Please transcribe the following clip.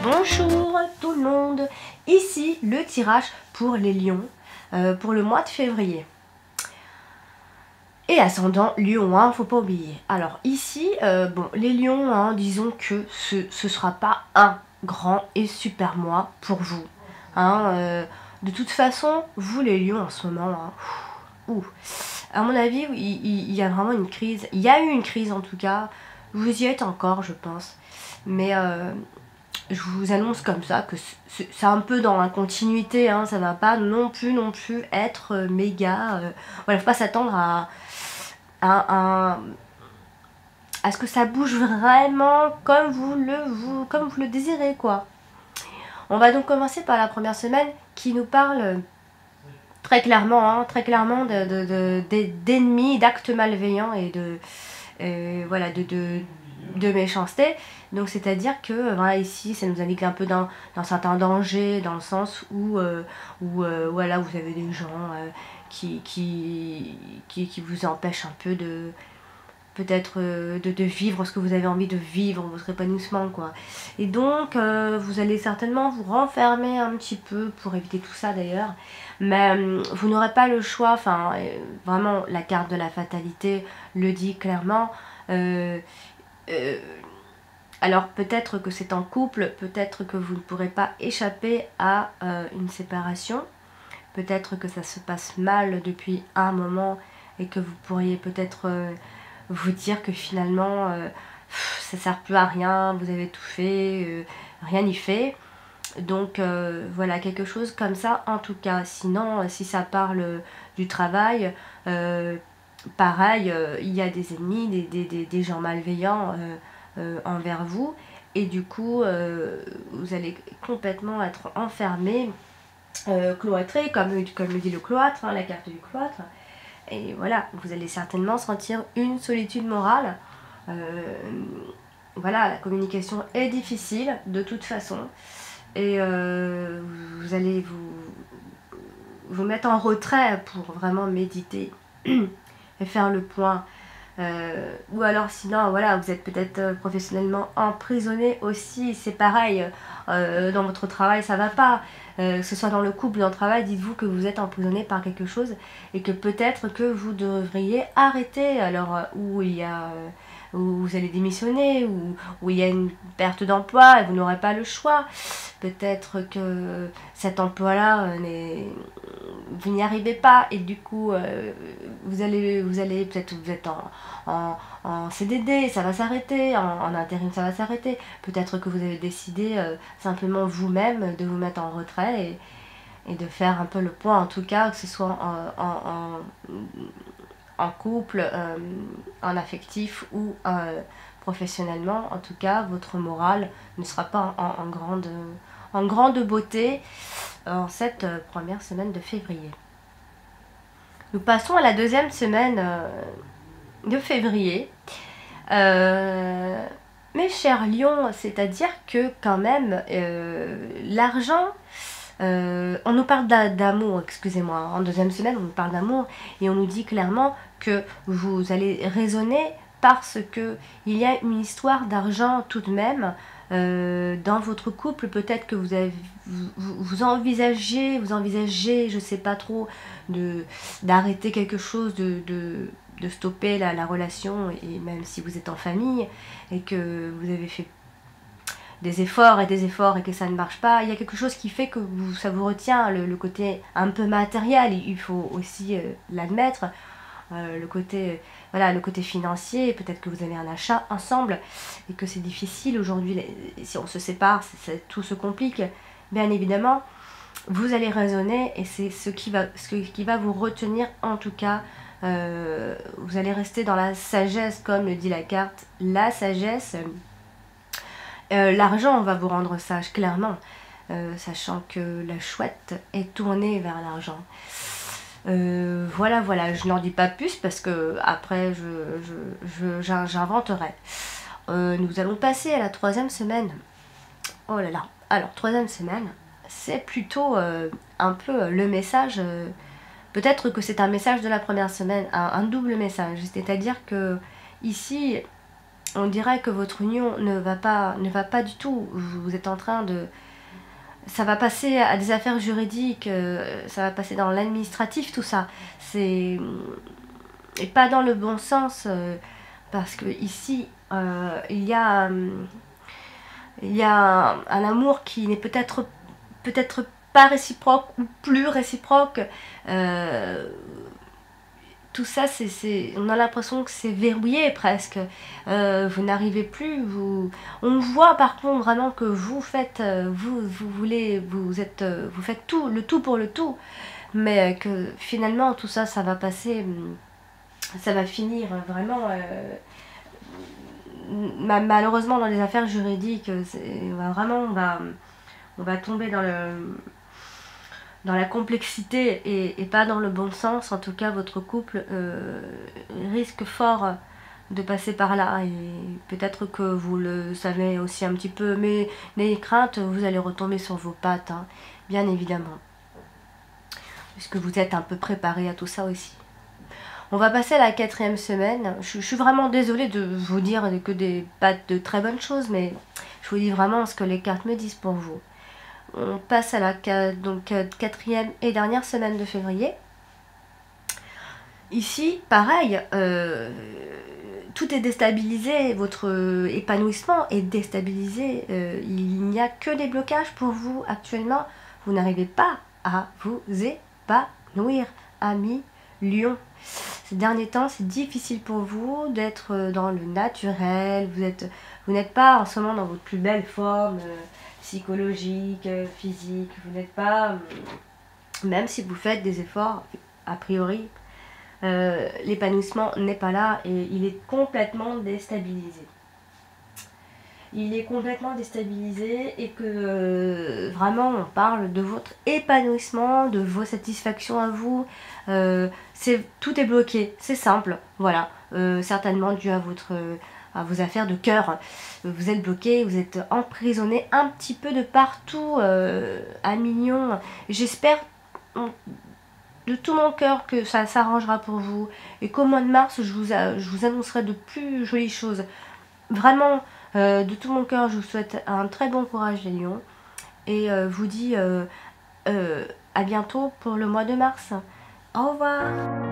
Bonjour tout le monde, ici le tirage pour les lions pour le mois de février. Et ascendant lion, hein, faut pas oublier. Alors ici, bon, les lions, hein, disons que ce sera pas un grand et super mois pour vous. Hein, de toute façon, vous les lions en ce moment, hein, à mon avis, il y a vraiment une crise. Il y a eu une crise en tout cas, vous y êtes encore je pense. Mais je vous annonce comme ça que c'est un peu dans la continuité, hein, ça va pas non plus être méga... voilà, faut pas s'attendre à ce que ça bouge vraiment comme vous le désirez, quoi. On va donc commencer par la première semaine qui nous parle très clairement, hein, d'ennemis, d'actes malveillants et voilà, de méchanceté. Donc c'est à dire que voilà, ici ça nous indique un peu d'un certain danger, dans le sens où voilà, vous avez des gens qui vous empêchent un peu de peut-être de vivre ce que vous avez envie de vivre, votre épanouissement, quoi. Et donc vous allez certainement vous renfermer un petit peu pour éviter tout ça d'ailleurs, mais vous n'aurez pas le choix. Enfin vraiment la carte de la fatalité le dit clairement. Alors peut-être que c'est en couple, peut-être que vous ne pourrez pas échapper à une séparation, peut-être que ça se passe mal depuis un moment et que vous pourriez peut-être vous dire que finalement ça sert plus à rien, vous avez tout fait, rien n'y fait. Donc voilà, quelque chose comme ça en tout cas. Sinon si ça parle du travail, pareil, il y a des ennemis, des gens malveillants envers vous, et du coup vous allez complètement être enfermé, cloîtré, comme le dit le cloître, hein, la carte du cloître. Et voilà, vous allez certainement sentir une solitude morale. Voilà, la communication est difficile de toute façon, et vous allez vous mettre en retrait pour vraiment méditer et faire le point. Ou alors sinon voilà, vous êtes peut-être professionnellement emprisonné aussi, c'est pareil. Dans votre travail ça va pas, que ce soit dans le couple, dans le travail, dites-vous que vous êtes emprisonné par quelque chose et que peut-être que vous devriez arrêter. Alors où vous allez démissionner, où il y a une perte d'emploi et vous n'aurez pas le choix. Peut-être que cet emploi-là, vous n'y arrivez pas, et du coup, vous allez peut-être, vous êtes en CDD, ça va s'arrêter, en intérim, ça va s'arrêter. Peut-être que vous avez décidé simplement vous-même de vous mettre en retrait et de faire un peu le point, en tout cas, que ce soit en couple, en affectif ou professionnellement. En tout cas, votre morale ne sera pas en grande beauté en cette première semaine de février. Nous passons à la deuxième semaine de février. Mes chers lions, c'est-à-dire que quand même l'argent, on nous parle d'amour, excusez-moi, en deuxième semaine on nous parle d'amour et on nous dit clairement que vous allez raisonner parce que il y a une histoire d'argent tout de même dans votre couple. Peut-être que vous envisagez, je sais pas trop, d'arrêter quelque chose, de stopper la relation, et même si vous êtes en famille et que vous avez fait des efforts et que ça ne marche pas, il y a quelque chose qui fait que ça vous retient, le côté un peu matériel, il faut aussi l'admettre, le côté financier. Peut-être que vous avez un achat ensemble et que c'est difficile aujourd'hui, si on se sépare, tout se complique. Bien évidemment, vous allez raisonner et c'est ce qui va vous retenir, en tout cas. Vous allez rester dans la sagesse, comme le dit la carte, la sagesse. L'argent va vous rendre sage, clairement, sachant que la chouette est tournée vers l'argent. Voilà, je n'en dis pas plus parce que après j'inventerai. Nous allons passer à la troisième semaine. Oh là là, alors troisième semaine, c'est plutôt un peu le message, peut-être que c'est un message de la première semaine, un double message, c'est-à-dire que ici on dirait que votre union ne va pas du tout. Vous êtes en train de... Ça va passer à des affaires juridiques, ça va passer dans l'administratif, tout ça. C'est... Et pas dans le bon sens, parce que ici, il y a un amour qui n'est peut-être pas réciproque ou plus réciproque. Euh, tout ça, on a l'impression que c'est verrouillé presque. Vous n'arrivez plus. On voit par contre vraiment que vous faites, vous faites tout, le tout pour le tout, mais que finalement tout ça, ça va passer, ça va finir vraiment. Malheureusement dans les affaires juridiques, on va tomber dans la complexité et pas dans le bon sens. En tout cas, votre couple risque fort de passer par là, et peut-être que vous le savez aussi un petit peu, mais n'ayez crainte, vous allez retomber sur vos pattes, hein, bien évidemment, puisque vous êtes un peu préparé à tout ça aussi. On va passer à la 4e semaine. Je suis vraiment désolée de vous dire pas de très bonnes choses, mais je vous dis vraiment ce que les cartes me disent pour vous. On passe à la 4e et dernière semaine de février. Ici, pareil, tout est déstabilisé, votre épanouissement est déstabilisé. Il n'y a que des blocages pour vous actuellement. Vous n'arrivez pas à vous épanouir, amis Lion. Ces derniers temps, c'est difficile pour vous d'être dans le naturel. Vous n'êtes pas en ce moment dans votre plus belle forme psychologique, physique. Vous n'êtes pas, même si vous faites des efforts, a priori, l'épanouissement n'est pas là et il est complètement déstabilisé. Il est complètement déstabilisé et que vraiment on parle de votre épanouissement, de vos satisfactions à vous. Tout est bloqué, c'est simple, voilà. Certainement dû à vos affaires de cœur. Vous êtes bloqué, vous êtes emprisonné un petit peu de partout, à mignon. J'espère de tout mon cœur que ça s'arrangera pour vous et qu'au mois de mars je vous annoncerai de plus jolies choses. Vraiment, de tout mon cœur, je vous souhaite un très bon courage les lions et vous dis à bientôt pour le mois de mars. Au revoir.